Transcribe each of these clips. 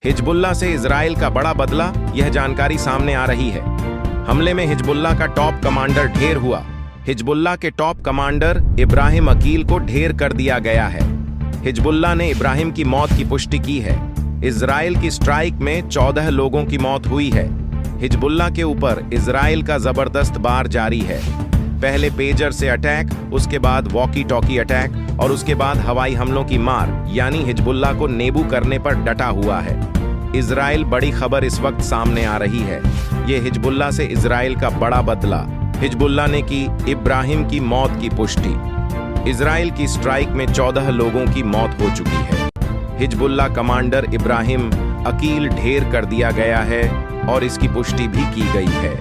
Hezbollah से Israel का बड़ा बदला, यह जानकारी सामने आ रही है। हमले में हिजबुल्लाह का टॉप कमांडर ढेर हुआ। हिजबुल्लाह के टॉप कमांडर इब्राहिम अकील को ढेर कर दिया गया है। हिजबुल्लाह ने इब्राहिम की मौत की पुष्टि की है। इजराइल की स्ट्राइक में 14 लोगों की मौत हुई है। हिजबुल्लाह के ऊपर इजराइल का जबरदस्त वार जारी है। पहले पेजर से अटैक, उसके बाद वॉकी टॉकी अटैक और उसके बाद हवाई हमलों की मार, यानी हिजबुल्लाह को नेबू करने पर डटा हुआ है। इजराइल बड़ी खबर इस वक्त सामने आ रही है। ये हिजबुल्लाह से इजराइल का बड़ा बदला। हिजबुल्लाह ने की इब्राहिम की मौत की पुष्टि। इजराइल की स्ट्राइक में 14 लोगों की मौत हो चुकी है। हिजबुल्लाह कमांडर इब्राहिम अकील ढेर कर दिया गया है और इसकी पुष्टि भी की गई है।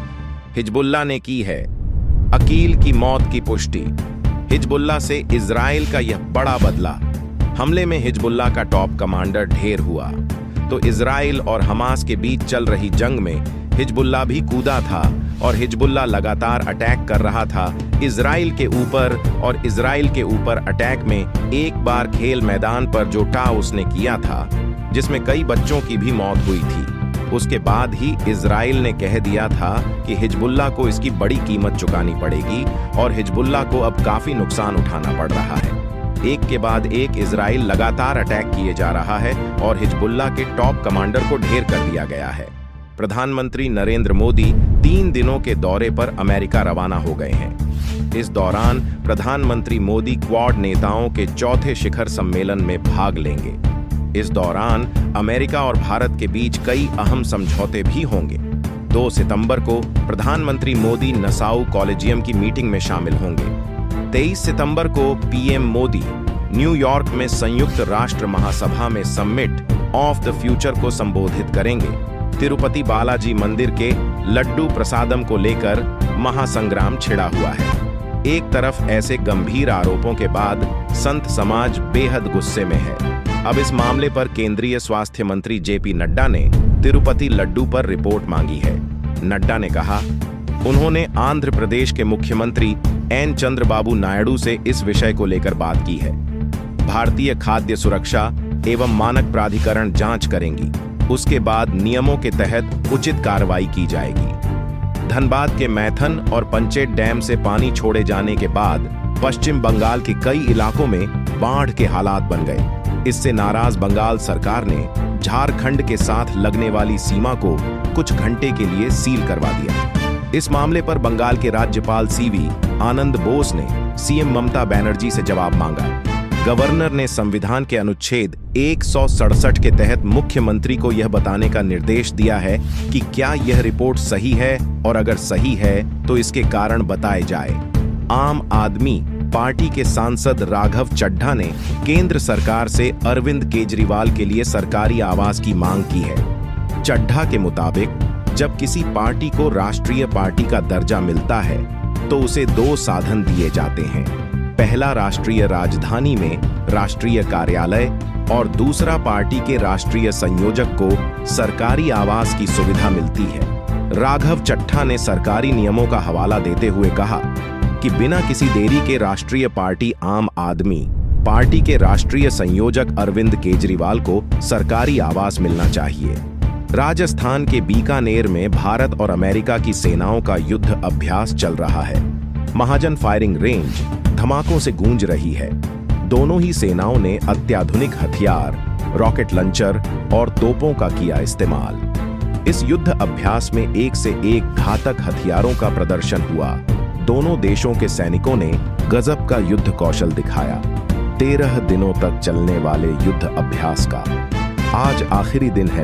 हिजबुल्लाह ने की है अकील की मौत की पुष्टि। हिजबुल्लाह से इजराइल का यह बड़ा बदला। हमले में हिजबुल्लाह का टॉप कमांडर ढेर हुआ तो इजराइल और हमास के बीच चल रही जंग में हिजबुल्लाह भी कूदा था और हिजबुल्लाह लगातार अटैक कर रहा था इजराइल के ऊपर। और इजराइल के ऊपर अटैक में एक बार खेल मैदान पर जो टा उसने किया था, जिसमें कई बच्चों की भी मौत हुई थी, उसके बाद ही इजराइल ने कह दिया था कि हिजबुल्लाह को इसकी बड़ी कीमत चुकानी पड़ेगी और हिजबुल्लाह को अब काफी नुकसान उठाना पड़ रहा है। एक के बाद एक इजराइल लगातार अटैक किए जा रहा है और हिजबुल्लाह के टॉप कमांडर को ढेर कर दिया गया है। प्रधानमंत्री नरेंद्र मोदी 3 दिनों के दौरे पर अमेरिका रवाना हो गए हैं। इस दौरान प्रधानमंत्री मोदी क्वाड नेताओं के 4थे शिखर सम्मेलन में भाग लेंगे। इस दौरान अमेरिका और भारत के बीच कई अहम समझौते भी होंगे। 2 सितंबर को प्रधानमंत्री मोदी नसाउ कॉलेजियम की मीटिंग में शामिल होंगे। 23 सितंबर को पीएम मोदी न्यूयॉर्क में संयुक्त राष्ट्र महासभा में समिट ऑफ द फ्यूचर को संबोधित करेंगे। तिरुपति बालाजी मंदिर के लड्डू प्रसादम को लेकर महासंग्राम छिड़ा हुआ है। एक तरफ ऐसे गंभीर आरोपों के बाद संत समाज बेहद गुस्से में है। अब इस मामले पर केंद्रीय स्वास्थ्य मंत्री जेपी नड्डा ने तिरुपति लड्डू पर रिपोर्ट मांगी है। नड्डा ने कहा उन्होंने आंध्र प्रदेश के मुख्यमंत्री एन चंद्रबाबू नायडू से इस विषय को लेकर बात की है। भारतीय खाद्य सुरक्षा एवं मानक प्राधिकरण जांच करेंगी, उसके बाद नियमों के तहत उचित कार्रवाई की जाएगी। धनबाद के मैथन और पंचेत डैम से पानी छोड़े जाने के बाद पश्चिम बंगाल के कई इलाकों में बाढ़ के हालात बन गए। इससे नाराज बंगाल सरकार ने झारखंड के साथ लगने वाली सीमा को कुछ घंटे के लिए सील करवा दिया। इस मामले पर बंगाल के राज्यपाल सीवी आनंद बोस ने सीएम ममता बनर्जी से जवाब मांगा। गवर्नर ने संविधान के अनुच्छेद 167 के तहत मुख्यमंत्री को यह बताने का निर्देश दिया है कि क्या यह रिपोर्ट सही है और अगर सही है तो इसके कारण बताए जाए। आम आदमी पार्टी के सांसद राघव चड्ढा ने केंद्र सरकार से अरविंद केजरीवाल के लिए सरकारी आवास की मांग की है। चड्ढा के मुताबिक जब किसी पार्टी को राष्ट्रीय पार्टी का दर्जा मिलता है तो उसे 2 साधन दिए जाते हैं। पहला राष्ट्रीय राजधानी में राष्ट्रीय कार्यालय और दूसरा पार्टी के राष्ट्रीय संयोजक को सरकारी आवास की सुविधा मिलती है। राघव चड्ढा ने सरकारी नियमों का हवाला देते हुए कहा कि बिना किसी देरी के राष्ट्रीय पार्टी आम आदमी पार्टी के राष्ट्रीय संयोजक अरविंद केजरीवाल को सरकारी आवास मिलना चाहिए। राजस्थान के बीकानेर में भारत और अमेरिका की सेनाओं का युद्ध अभ्यास चल रहा है। महाजन फायरिंग रेंज धमाकों से गूंज रही है। दोनों ही सेनाओं ने अत्याधुनिक हथियार, रॉकेट लॉन्चर और तोपों का किया इस्तेमाल। इस युद्ध अभ्यास में एक से एक घातक हथियारों का प्रदर्शन हुआ। दोनों देशों के सैनिकों ने गजब का युद्ध कौशल दिखाया। 13 दिनों तक चलने वाले युद्ध अभ्यास का आज आखिरी दिन है।